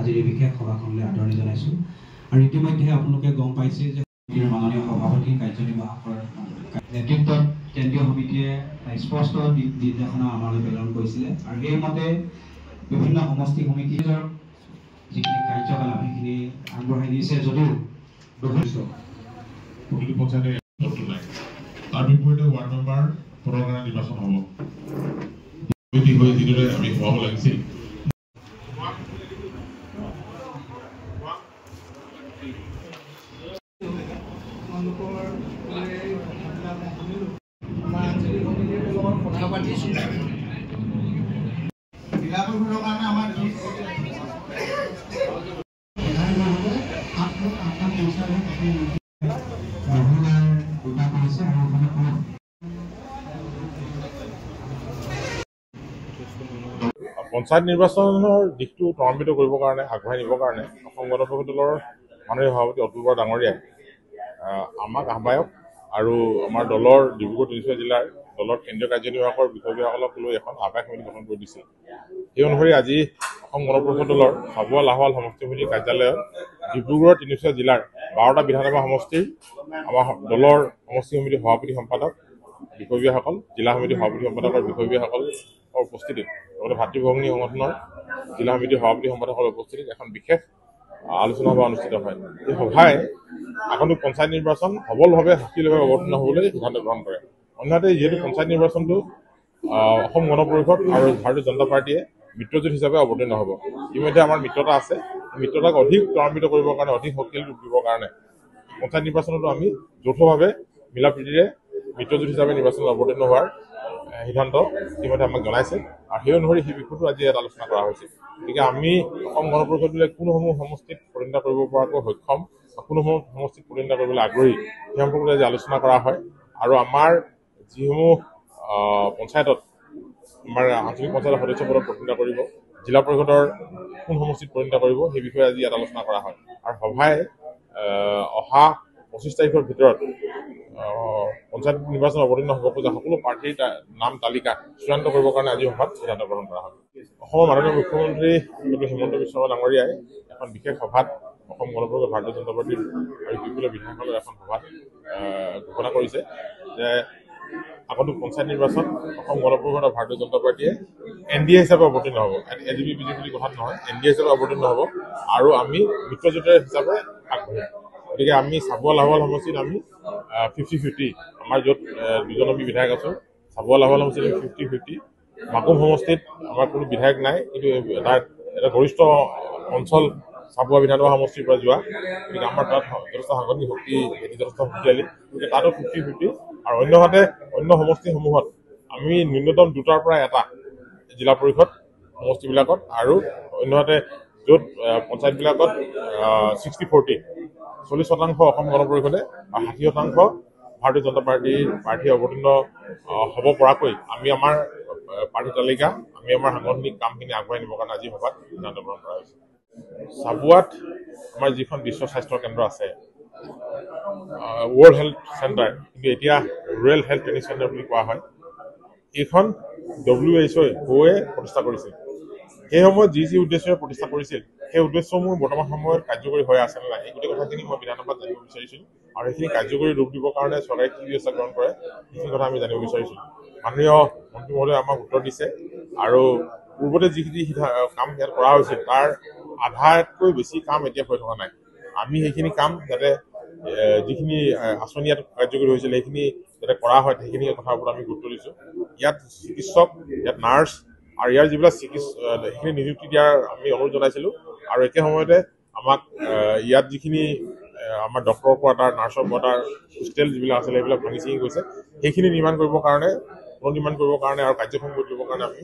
আজিৰ এই বিশেষ সভাখনলৈ আদৰণি জনাইছোঁ। আৰু ইতিমধ্যে আপোনালোকে গম পাইছে যে মাননীয় সভাপতি কাৰ্যনিৰ্বাহকৰ নেতৃত্বত কেন্দ্ৰীয় সমিতিয়ে স্পষ্ট দিক নিৰ্দেশনা আমালৈ প্ৰেৰণ কৰিছিলে আৰু সেইমতে বিভিন্ন সমষ্টি সমিতিৰ যিখিনি কাৰ্যকলাপ সেইখিনি আগবঢ়াই দিছে যদিও প্ৰতিটো পঞ্চায়তে নাই। তাৰ বিপৰীতে ৱাৰ্ড মেম্বাৰ পদৰ কাৰণে নিৰ্বাচন হ'ব হৈ যিদৰে আমি হোৱাব লাগিছিল। পঞ্চায়ত নিৰ্বাচনৰ দিশটো ত্বৰান্বিত কৰিবৰ কাৰণে আগবঢ়াই নিবৰ কাৰণে অসম গণ পৰিষদ দলৰ মাননীয় সভাপতি অতুল বৰা ডাঙৰীয়াই আমাক আহ্বায়ক আৰু আমাৰ দলৰ ডিব্ৰুগড় তিনিচুকীয়া জিলাৰ দলৰ কেন্দ্ৰীয় কাৰ্যনিৰ্বাহকৰ বিষয়সকলক লৈ এখন আহ্বায়ক সমিতি গঠন কৰি দিছিল। সেই অনুসৰি আজি অসম গণ পৰিষদ দলৰ চাবুৱা লাহোৱাল সমষ্টি সমিতিৰ কাৰ্যালয়ত ডিব্ৰুগড় তিনিচুকীয়া জিলাৰ 12টা বিধানসভা সমষ্টিৰ আমাৰ দলৰ সমষ্টি সমিতিৰ সভাপতি সম্পাদক বিষয়ববীয়াসকল, জিলা সমিতিৰ সভাপতি সম্পাদকৰ বিষয়ববীয়াসকলৰ উপস্থিতিত লগতে ভাতৃভগ্নী সংগঠনৰ জিলা সমিতিৰ সভাপতি সম্পাদকৰ উপস্থিতিত এখন বিশেষ আলোচনা সভা অনুষ্ঠিত হয়। এই সভাই আগন্তুক পঞ্চায়ত নিৰ্বাচন সবলভাৱে সুস্থিৰভাৱে অৱতীৰ্ণ হ'বলৈ সিদ্ধান্ত গ্ৰহণ কৰে। অন্যহাতে যিহেতু পঞ্চায়ত নিৰ্বাচনটো অসম গণ পৰিষদ আৰু ভাৰতীয় জনতা পাৰ্টীয়ে মিত্ৰজোঁট হিচাপে অৱতীৰ্ণ হ'ব। ইতিমধ্যে আমাৰ মিত্ৰতা আছে। মিত্ৰতাক অধিক ত্বৰান্বিত কৰিবৰ কাৰণে, অধিক শক্তিশালী ৰূপ দিবৰ কাৰণে পঞ্চায়ত নিৰ্বাচনতো আমি যৌথভাৱে মিলা প্ৰীতিৰে মিত্ৰজোঁট হিচাপে নিৰ্বাচনত অৱতীৰ্ণ হোৱাৰ সিদ্ধান্ত ইতিমধ্যে আমাক জনাইছে আৰু সেই অনুসৰি সেই বিষয়টো আজি ইয়াত আলোচনা কৰা হৈছে। গতিকে আমি অসম গণ পৰিষদে কোনসমূহ সমষ্টিত প্ৰতিনিধিত্ব কৰিব পৰাকৈ সক্ষম, কোনসমূহ সমষ্টিত প্ৰতিনিধিত্ব কৰিবলৈ আগ্ৰহী সেই সম্পৰ্কত আজি আলোচনা কৰা হয়। আৰু আমাৰ যিসমূহ পঞ্চায়তত আমাৰ আঞ্চলিক পঞ্চায়তৰ সদস্য পদত প্ৰতিনিধিত্ব কৰিব, জিলা পৰিষদৰ কোন সমষ্টিত প্ৰতিনিধিত্ব কৰিব সেই বিষয়ে আজি ইয়াত আলোচনা কৰা হয়। আৰু সভাই অহা 25 তাৰিখৰ ভিতৰত পঞ্চায়ত নিৰ্বাচন অৱতীৰ্ণ হ'ব খোজা সকলো প্ৰাৰ্থীৰ নাম তালিকা চূড়ান্ত কৰিবৰ কাৰণে আজি সভাত সিদ্ধান্ত গ্ৰহণ কৰা হয়। অসমৰ মাননীয় মুখ্যমন্ত্ৰী ডক্টৰ হিমন্ত বিশ্ব শৰ্মা ডাঙৰীয়াই এখন বিশেষ সভাত অসম গণ পৰিষদ, ভাৰতীয় জনতা পাৰ্টীৰ আৰু ইউপিপিএলৰ বিধায়কসকলৰ এখন সভাত ঘোষণা কৰিছে যে আগন্তুক পঞ্চায়ত নিৰ্বাচন অসম গণ পৰিষদ আৰু ভাৰতীয় জনতা পাৰ্টীয়ে NDA হিচাপে অৱতীৰ্ণ হ'ব। AGP BJP বুলি কথাত নহয়, NDA হিচাপে অৱতীৰ্ণ হ'ব আৰু আমি মিত্ৰজোঁটৰ হিচাপে আগবাঢ়িম। গতিকে আমি চাবুৱা লাহোৱাল সমষ্টিত আমি 50-50, আমাৰ য'ত দুজন আমি বিধায়ক আছো, চাবুৱা লাহোৱাল সমষ্টিত 50-50। মাকুম সমষ্টিত আমাৰ কোনো বিধায়ক নাই, কিন্তু এটা গৰিষ্ঠ অঞ্চল চাবুৱা বিধানসভা সমষ্টিৰ পৰা যোৱা, গতিকে আমাৰ তাত যথেষ্ট সাংগঠনিক শক্তি, যথেষ্ট শক্তিশালী, গতিকে তাতো 50-50। আৰু অন্যহাতে অন্য সমষ্টিসমূহত আমি ন্যূনতম 2টাৰ পৰা 1টা জিলা পৰিষদ সমষ্টিবিলাকত আৰু অন্যহাতে য'ত পঞ্চায়তবিলাকত 60-40, 40% অসম গণ পৰিষদে আৰু 60% ভাৰতীয় জনতা প্ৰাৰ্থী অৱতীৰ্ণ হ'ব পৰাকৈ আমি আমাৰ প্ৰাৰ্থী তালিকা, আমি আমাৰ সাংগঠনিক কামখিনি আগবঢ়াই নিবৰ কাৰণে আজি সভাত সিদ্ধান্ত গ্ৰহণ কৰা হৈছে। চাবুৱাত আমাৰ যিখন বিশ্ব স্বাস্থ্য কেন্দ্ৰ আছে, ৱৰ্ল্ড হেল্থ চেণ্টাৰ, কিন্তু এতিয়া ৰুৰেল হেল্থ ট্ৰেইনিং চেণ্টাৰ বুলি কোৱা হয়, এইখন WHO প্ৰতিষ্ঠা কৰিছিল। সেই সময়ত যি উদ্দেশ্যৰে প্ৰতিষ্ঠা কৰিছিল সেই উদ্দেশ্যসমূহ বৰ্তমান সময়ত কাৰ্যকৰী হৈ আছে নে নাই, এই গোটেই কথাখিনি মই বিধানসভাত জানিব বিচাৰিছিলোঁ। আৰু সেইখিনি কাৰ্যকৰী ৰূপ দিবৰ কাৰণে চৰকাৰে কি ব্যৱস্থা গ্ৰহণ কৰে সেইখিনি কথা আমি জানিব বিচাৰিছিলোঁ। মাননীয় মন্ত্ৰী মহোদয়ে আমাক উত্তৰ দিছে আৰু পূৰ্বতে যিখিনি কাম ইয়াত কৰা হৈছিল তাৰ আধাতকৈ বেছি কাম এতিয়া হৈ থকা নাই। আমি সেইখিনি কাম যাতে যিখিনি আঁচনি ইয়াত কাৰ্যকৰী হৈছিল সেইখিনি যাতে কৰা হয়, সেইখিনি কথাৰ ওপৰত আমি গুৰুত্ব দিছোঁ। ইয়াত চিকিৎসক, ইয়াত নাৰ্ছ আৰু ইয়াৰ যিবিলাক সেইখিনি নিযুক্তি দিয়াৰ আমি অনুৰোধ জনাইছিলোঁ। আৰু একে সময়তে আমাক ইয়াত যিখিনি আমাৰ ডক্টৰৰ কোৱাৰ্টাৰ, নাৰ্ছৰ কোৱাৰ্টাৰ, হোষ্টেল যিবিলাক আছিলে সেইবিলাক ভাঙি চিঙি গৈছে, সেইখিনি নিৰ্মাণ কৰিবৰ কাৰণে আৰু কাৰ্যক্ষম কৰি দিবৰ কাৰণে আমি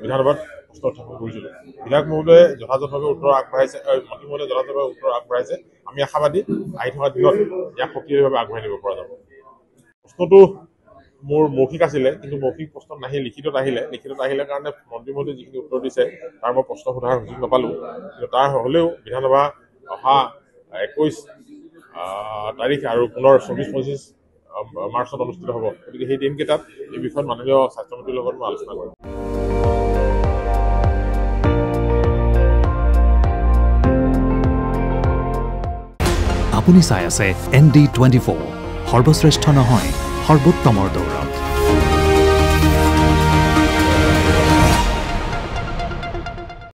বিধানসভাত প্ৰশ্ন উত্থাপন কৰিছিলোঁ। বিধায়ক মহোদয়ে যথাযথভাৱে উত্তৰ আগবঢ়াইছে, মন্ত্ৰী মহোদয়ে যথাযথভাৱে উত্তৰ আগবঢ়াইছে। আমি আশাবাদী আহি থকা দিনত ইয়াক শক্তিশালীভাৱে আগবঢ়াই নিব পৰা যাব। প্ৰশ্নটো মোৰ মৌখিক আছিলে, কিন্তু মৌখিক প্ৰশ্ন নাহিল, লিখিতত আহিলে কাৰণে মন্ত্ৰী মহোদয়ে যিখিনি উত্তৰ দিছে তাৰ মই প্ৰশ্ন সোধাৰ সুযোগ নাপালোঁ। কিন্তু তাৰ হ'লেও বিধানসভা অহা 21 তাৰিখ আৰু পুনৰ 24-25 মাৰ্চত অনুষ্ঠিত হ'ব। গতিকে সেই দিনকেইটাত এই বিষয়ত মাননীয় স্বাস্থ্যমন্ত্ৰীৰ লগত মই আলোচনা কৰিম। আপুনি চাই আছে ND24 সৰ্বশ্ৰেষ্ঠ নহয় সৰ্বোত্তমৰ দৌৰত।